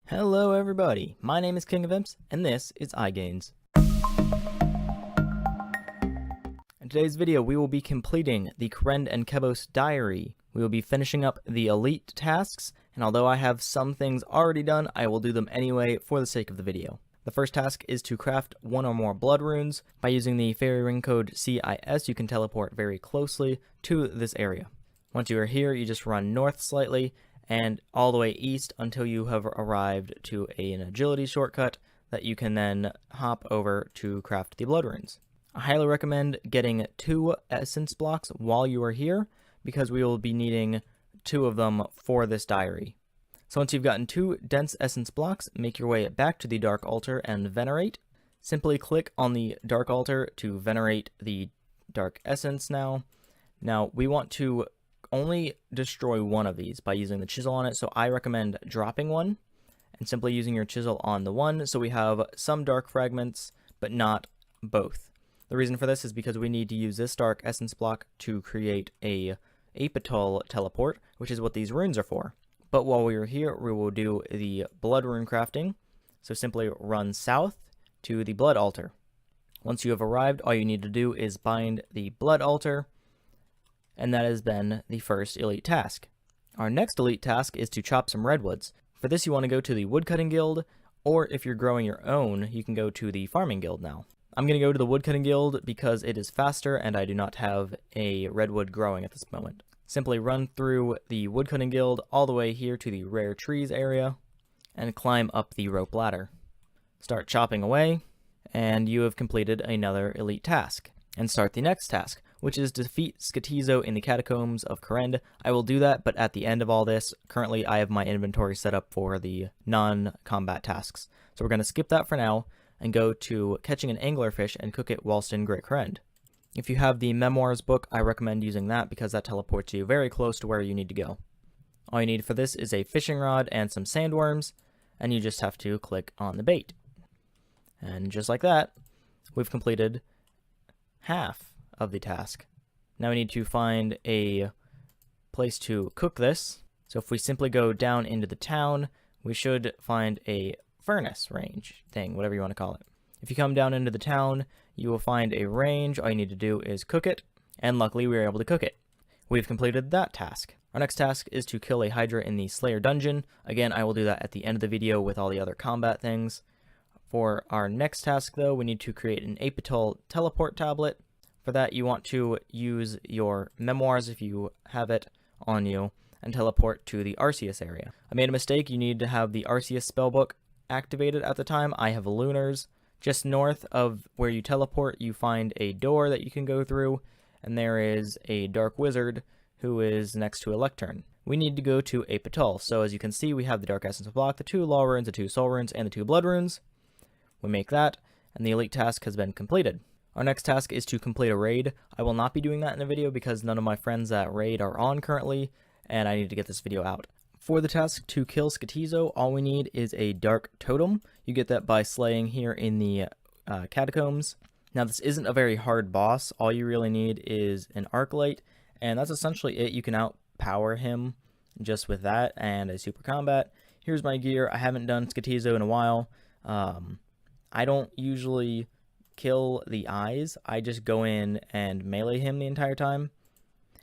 Hello everybody, my name is King of Imps, and this is iGains. In today's video, we will be completing the Kourend and Kebos diary. We will be finishing up the elite tasks, and although I have some things already done, I will do them anyway for the sake of the video. The first task is to craft one or more blood runes. By using the fairy ring code CIS, you can teleport very closely to this area. Once you are here, you just run north slightly, and all the way east until you have arrived to an agility shortcut that you can then hop over to craft the blood runes. I highly recommend getting 2 essence blocks while you are here, because we will be needing 2 of them for this diary. So once you've gotten 2 dense essence blocks, make your way back to the dark altar and venerate. Simply click on the dark altar to venerate the dark essence now. Now we want to only destroy one of these by using the chisel on it, so I recommend dropping one and simply using your chisel on the one, so we have some dark fragments but not both. The reason for this is because we need to use this dark essence block to create a apital teleport, which is what these runes are for. But while we are here, we will do the blood rune crafting, so simply run south to the blood altar. Once you have arrived, all you need to do is bind the blood altar, and that has been the first elite task. Our next elite task is to chop some redwoods. For this you want to go to the woodcutting guild, or if you're growing your own, you can go to the farming guild now. I'm going to go to the woodcutting guild because it is faster and I do not have a redwood growing at this moment. Simply run through the woodcutting guild all the way here to the rare trees area and climb up the rope ladder. Start chopping away, and you have completed another elite task. And start the next task, which is defeat Skotizo in the catacombs of Kourend. I will do that, but at the end of all this, currently I have my inventory set up for the non-combat tasks. So we're going to skip that for now and go to catching an anglerfish and cook it whilst in Great Kourend. If you have the memoirs book, I recommend using that because that teleports you very close to where you need to go. All you need for this is a fishing rod and some sandworms, and you just have to click on the bait. And just like that, we've completed half of the task. Now we need to find a place to cook this. So if we simply go down into the town, we should find a furnace range thing, whatever you want to call it. If you come down into the town, you will find a range. All you need to do is cook it, and luckily we were able to cook it. We've completed that task. Our next task is to kill a Hydra in the Slayer dungeon. Again, I will do that at the end of the video with all the other combat things. For our next task though, we need to create an apital teleport tablet. For that, you want to use your memoirs if you have it on you and teleport to the Arceus area. I made a mistake. You need to have the Arceus spellbook activated at the time. I have lunars. Just north of where you teleport, you find a door that you can go through, and there is a dark wizard who is next to a lectern. We need to go to apital. So as you can see, we have the dark essence block, the 2 law runes, the 2 soul runes, and the 2 blood runes. We make that, and the elite task has been completed. Our next task is to complete a raid. I will not be doing that in the video because none of my friends at raid are on currently, and I need to get this video out. For the task to kill Skotizo, all we need is a dark totem. You get that by slaying here in the catacombs. Now this isn't a very hard boss. All you really need is an arc light, and that's essentially it. You can outpower him just with that and a super combat. Here's my gear. I haven't done Skotizo in a while. I don't usually kill the eyes. I just go in and melee him the entire time.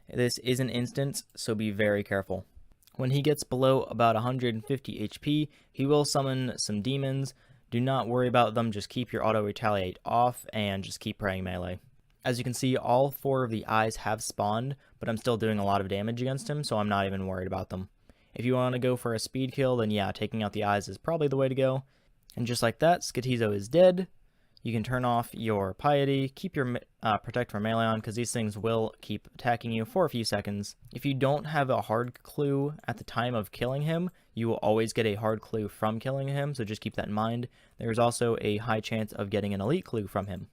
This is an instance, so be very careful. When he gets below about 150 HP, he will summon some demons. Do not worry about them, just keep your auto retaliate off and just keep praying melee. As you can see, all 4 of the eyes have spawned, but I'm still doing a lot of damage against him, so I'm not even worried about them. If you want to go for a speed kill, then yeah, taking out the eyes is probably the way to go. And just like that, Skotizo is dead. You can turn off your piety, keep your protect from melee on, because these things will keep attacking you for a few seconds. If you don't have a hard clue at the time of killing him, you will always get a hard clue from killing him, so just keep that in mind. There's also a high chance of getting an elite clue from him.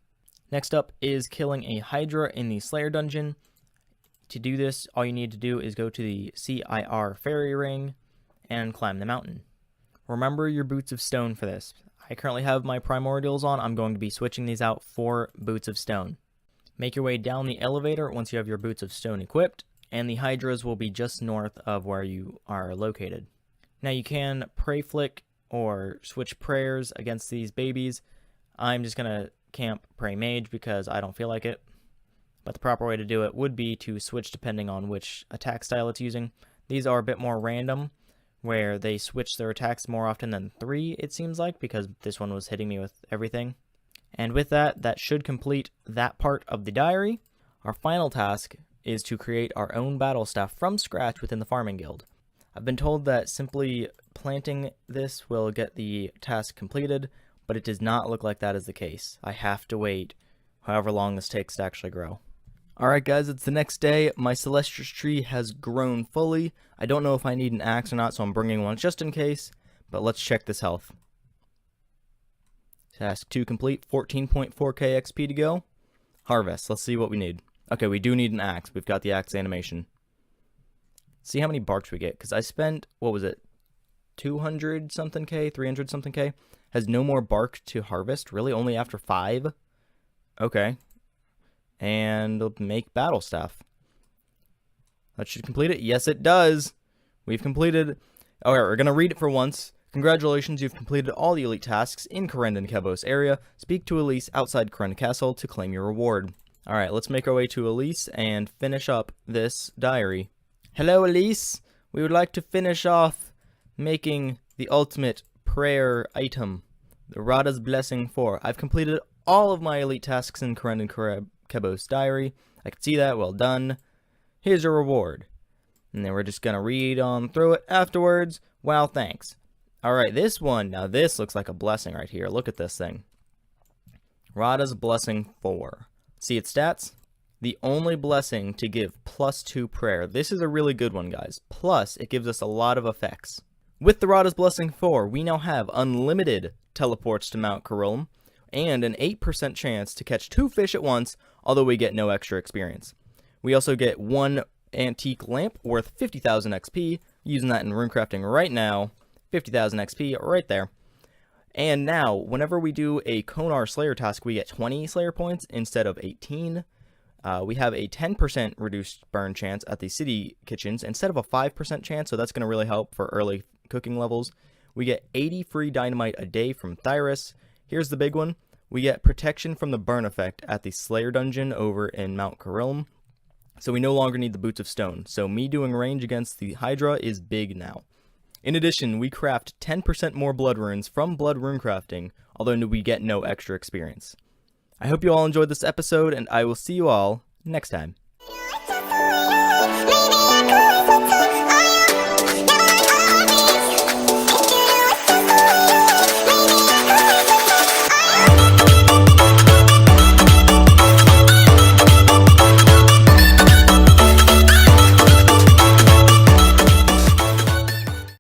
Next up is killing a Hydra in the Slayer dungeon. To do this, all you need to do is go to the CIR fairy ring and climb the mountain. Remember your boots of stone for this. I currently have my primordials on. I'm going to be switching these out for boots of stone. Make your way down the elevator once you have your boots of stone equipped, and the Hydras will be just north of where you are located. Now you can pray flick or switch prayers against these babies. I'm just going to camp pray mage because I don't feel like it. But the proper way to do it would be to switch depending on which attack style it's using. These are a bit more random, where they switch their attacks more often than 3, it seems like, because this one was hitting me with everything. And with that, that should complete that part of the diary. Our final task is to create our own battle staff from scratch within the farming guild. I've been told that simply planting this will get the task completed, but it does not look like that is the case. I have to wait however long this takes to actually grow. Alright guys, it's the next day. My Celestial tree has grown fully. I don't know if I need an axe or not, so I'm bringing one just in case, but let's check this health. Task 2 complete, 14.4k XP to go. Harvest, let's see what we need. Okay, we do need an axe. We've got the axe animation. See how many barks we get, because I spent, what was it, 200 something k, 300 something k? Has no more bark to harvest, really, only after 5? Okay. And make battle staff. That should complete it. Yes, it does. We've completed. Okay, we're going to read it for once. Congratulations, you've completed all the elite tasks in Kourend and Kebos area. Speak to Elise outside Kourend Castle to claim your reward. Alright, let's make our way to Elise and finish up this diary. Hello, Elise. We would like to finish off making the ultimate prayer item, the Radha's Blessing 4. I've completed all of my elite tasks in Kourend and Kebos diary. I can see that. Well done. Here's your reward. And then we're just going to read on through it afterwards. Wow, thanks. Alright, this one. Now this looks like a blessing right here. Look at this thing. Radha's Blessing 4. See its stats? The only blessing to give +2 prayer. This is a really good one, guys. Plus, it gives us a lot of effects. With the Radha's Blessing 4, we now have unlimited teleports to Mount Kourend, and an 8% chance to catch 2 fish at once, although we get no extra experience. We also get 1 antique lamp worth 50,000 XP, using that in runecrafting right now. 50,000 XP right there. And now, whenever we do a Konar Slayer task, we get 20 Slayer points instead of 18. We have a 10% reduced burn chance at the city kitchens instead of a 5% chance, so that's going to really help for early cooking levels. We get 80 free dynamite a day from Thyrus. Here's the big one. We get protection from the burn effect at the Slayer dungeon over in Mount Kourend. So we no longer need the Boots of Stone. So me doing range against the Hydra is big now. In addition, we craft 10% more blood runes from blood rune crafting, although we get no extra experience. I hope you all enjoyed this episode, and I will see you all next time.